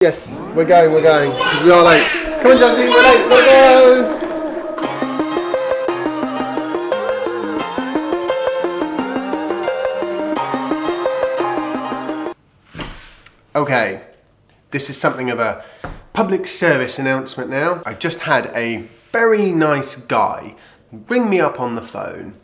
Yes, we're going. Because we are late. Come on, Josie, we're late. Gotta go. Okay, this is something of a public service announcement now. I just had a very nice guy ring me up on the phone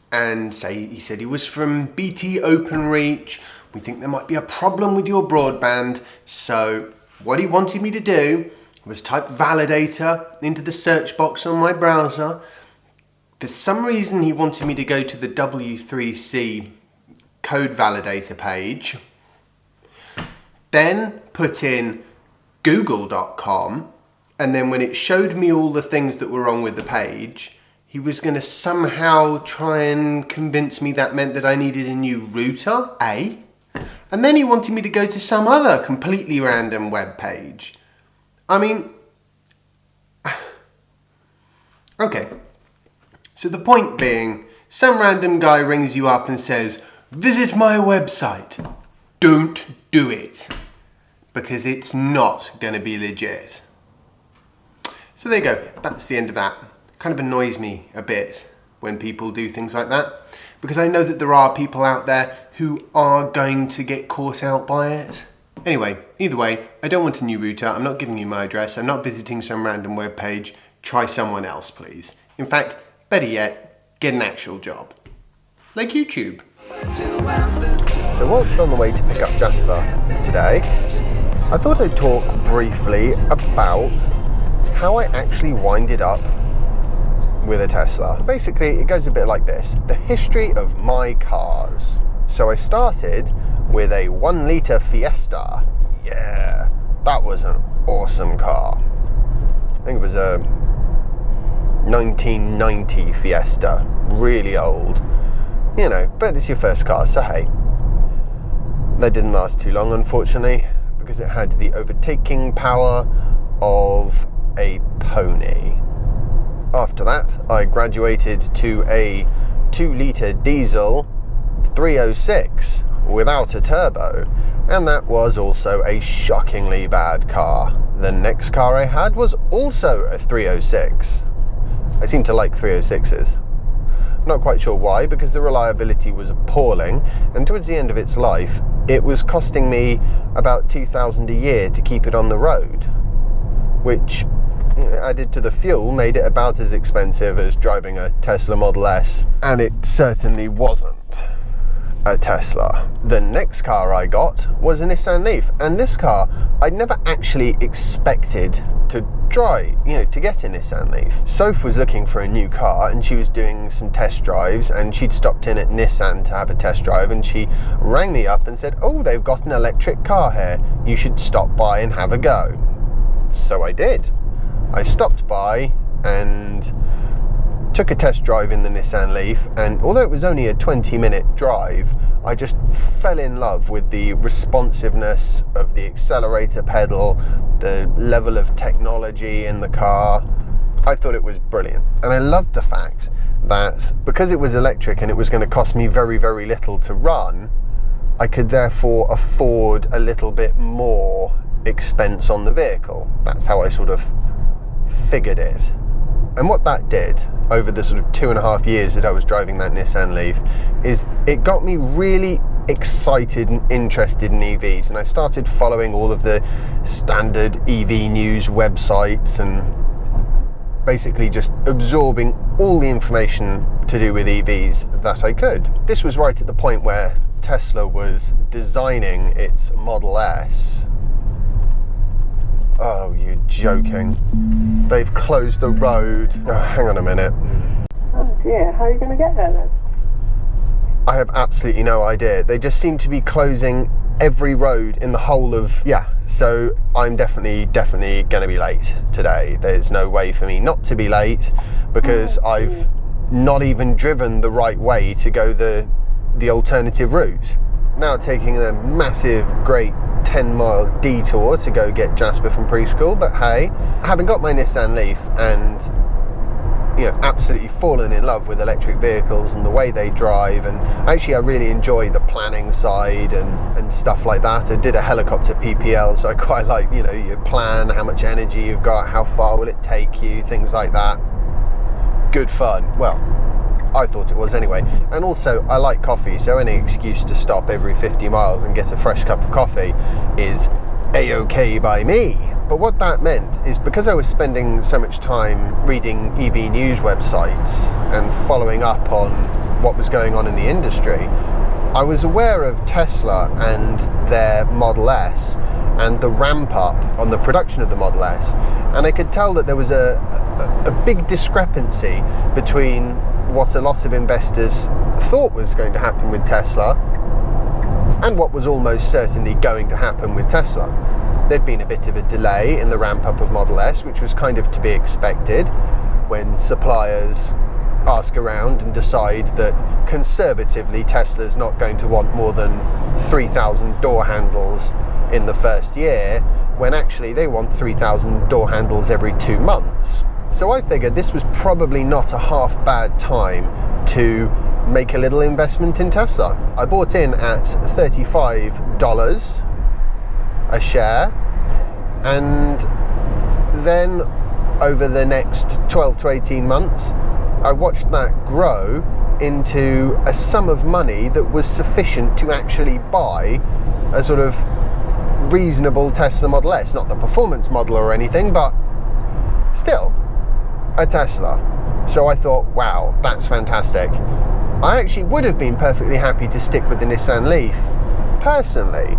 and he said he was from BT Openreach. We think there might be a problem with your broadband, so what he wanted me to do was type validator into the search box on my browser. For some reason he wanted me to go to the W3C code validator page, then put in google.com, and then when it showed me all the things that were wrong with the page, he was going to somehow try and convince me that meant that I needed a new router, and then he wanted me to go to some other completely random web page. I mean, okay. So the point being, some random guy rings you up and says, visit my website. Don't do it, because it's not going to be legit. So there you go. That's the end of that. Kind of annoys me a bit when people do things like that, because I know that there are people out there who are going to get caught out by it. Anyway, either way, I don't want a new router. I'm not giving you my address. I'm not visiting some random web page. Try someone else, please. In fact, better yet, get an actual job. Like YouTube. So whilst on the way to pick up Jasper today, I thought I'd talk briefly about how I actually winded up with a Tesla. Basically, it goes a bit like this: the history of my cars. So I started with a 1 litre Fiesta. Yeah, that was an awesome car. I think it was a 1990 Fiesta, really old. You know, but it's your first car, so hey. That didn't last too long, unfortunately, because it had the overtaking power of a pony. After that, I graduated to a 2 litre diesel 306 without a turbo, and that was also a shockingly bad car. The next car I had was also a 306. I seem to like 306s. Not quite sure why, because the reliability was appalling, and towards the end of its life, it was costing me about $2,000 a year to keep it on the road, which, added to the fuel, made it about as expensive as driving a Tesla Model S, and it certainly wasn't a Tesla. The next car I got was a Nissan Leaf, and this car I'd never actually expected to to get a Nissan Leaf. Soph was looking for a new car and she was doing some test drives, and she'd stopped in at Nissan to have a test drive, and she rang me up and said, oh, they've got an electric car here, you should stop by and have a go. So I did. I stopped by and took a test drive in the Nissan Leaf, and although it was only a 20-minute drive, I just fell in love with the responsiveness of the accelerator pedal, the level of technology in the car. I thought it was brilliant, and I loved the fact that because it was electric and it was going to cost me very, very little to run, I could therefore afford a little bit more expense on the vehicle. That's how I sort of figured it. And what that did over the sort of 2.5 years that I was driving that Nissan Leaf is it got me really excited and interested in EVs, and I started following all of the standard EV news websites and basically just absorbing all the information to do with EVs that I could. This was right at the point where Tesla was designing its Model S. Oh, you're joking. They've closed the road. Oh, hang on a minute. Oh dear, how are you going to get there then? I have absolutely no idea. They just seem to be closing every road in the whole of... Yeah, so I'm definitely going to be late today. There's no way for me not to be late, because I've not even driven the right way to go the alternative route. Now taking a massive, great 10-mile detour to go get Jasper from preschool, but hey, having got my Nissan Leaf and absolutely fallen in love with electric vehicles and the way they drive, and actually I really enjoy the planning side and stuff like that. I did a helicopter PPL, so I quite like, you plan how much energy you've got, how far will it take you, things like that. Good fun. Well, I thought it was anyway. And also I like coffee, so any excuse to stop every 50 miles and get a fresh cup of coffee is a-okay by me. But what that meant is, because I was spending so much time reading EV news websites and following up on what was going on in the industry, I was aware of Tesla and their Model S and the ramp up on the production of the Model S, and I could tell that there was a big discrepancy between what a lot of investors thought was going to happen with Tesla and what was almost certainly going to happen with Tesla. There'd been a bit of a delay in the ramp up of Model S, which was kind of to be expected when suppliers ask around and decide that conservatively Tesla's not going to want more than 3,000 door handles in the first year, when actually they want 3,000 door handles every 2 months. So I figured this was probably not a half bad time to make a little investment in Tesla. I bought in at $35 a share, and then over the next 12 to 18 months I watched that grow into a sum of money that was sufficient to actually buy a sort of reasonable Tesla Model S, not the performance model or anything, but still a Tesla. So I thought, wow, that's fantastic. I actually would have been perfectly happy to stick with the Nissan Leaf personally,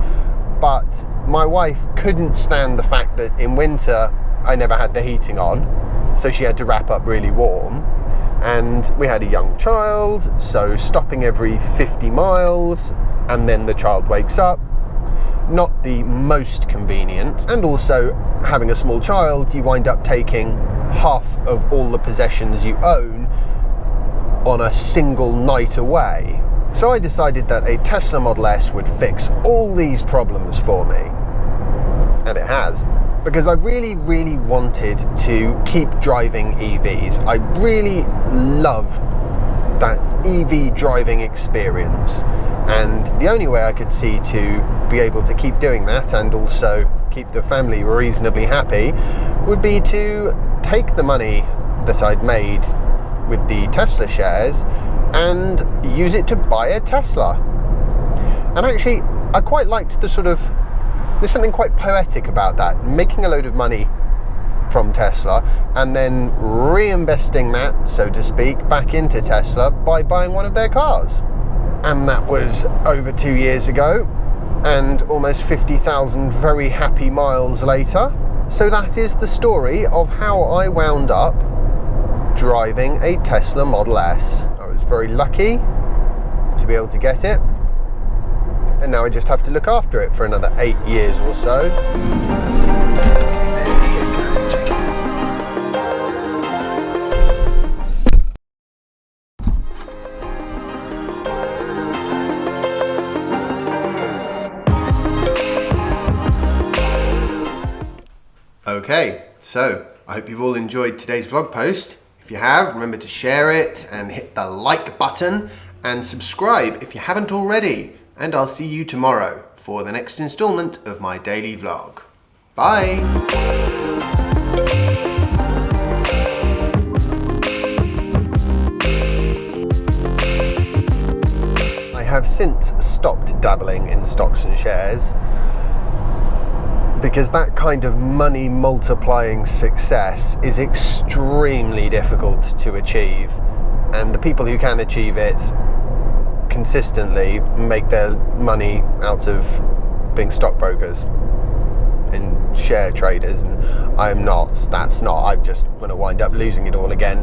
but my wife couldn't stand the fact that in winter I never had the heating on, so she had to wrap up really warm, and we had a young child, so stopping every 50 miles and then the child wakes up, not the most convenient. And also, having a small child, you wind up taking half of all the possessions you own on a single night away. So I decided that a Tesla Model S would fix all these problems for me. And it has. Because I really, really wanted to keep driving EVs. I really love that EV driving experience. And the only way I could see to be able to keep doing that and also keep the family reasonably happy would be to take the money that I'd made with the Tesla shares and use it to buy a Tesla. And actually, I quite liked the sort of, there's something quite poetic about that, making a load of money from Tesla and then reinvesting that, so to speak, back into Tesla by buying one of their cars. And that was over 2 years ago, and almost 50,000 very happy miles later. So that is the story of how I wound up driving a Tesla Model S. I was very lucky to be able to get it, and now I just have to look after it for another 8 years or so. Okay, so I hope you've all enjoyed today's vlog post. If you have, remember to share it and hit the like button and subscribe if you haven't already. And I'll see you tomorrow for the next installment of my daily vlog. Bye! I have since stopped dabbling in stocks and shares because that kind of money multiplying success is extremely difficult to achieve, and the people who can achieve it consistently make their money out of being stockbrokers and share traders, and I'm just going to wind up losing it all again.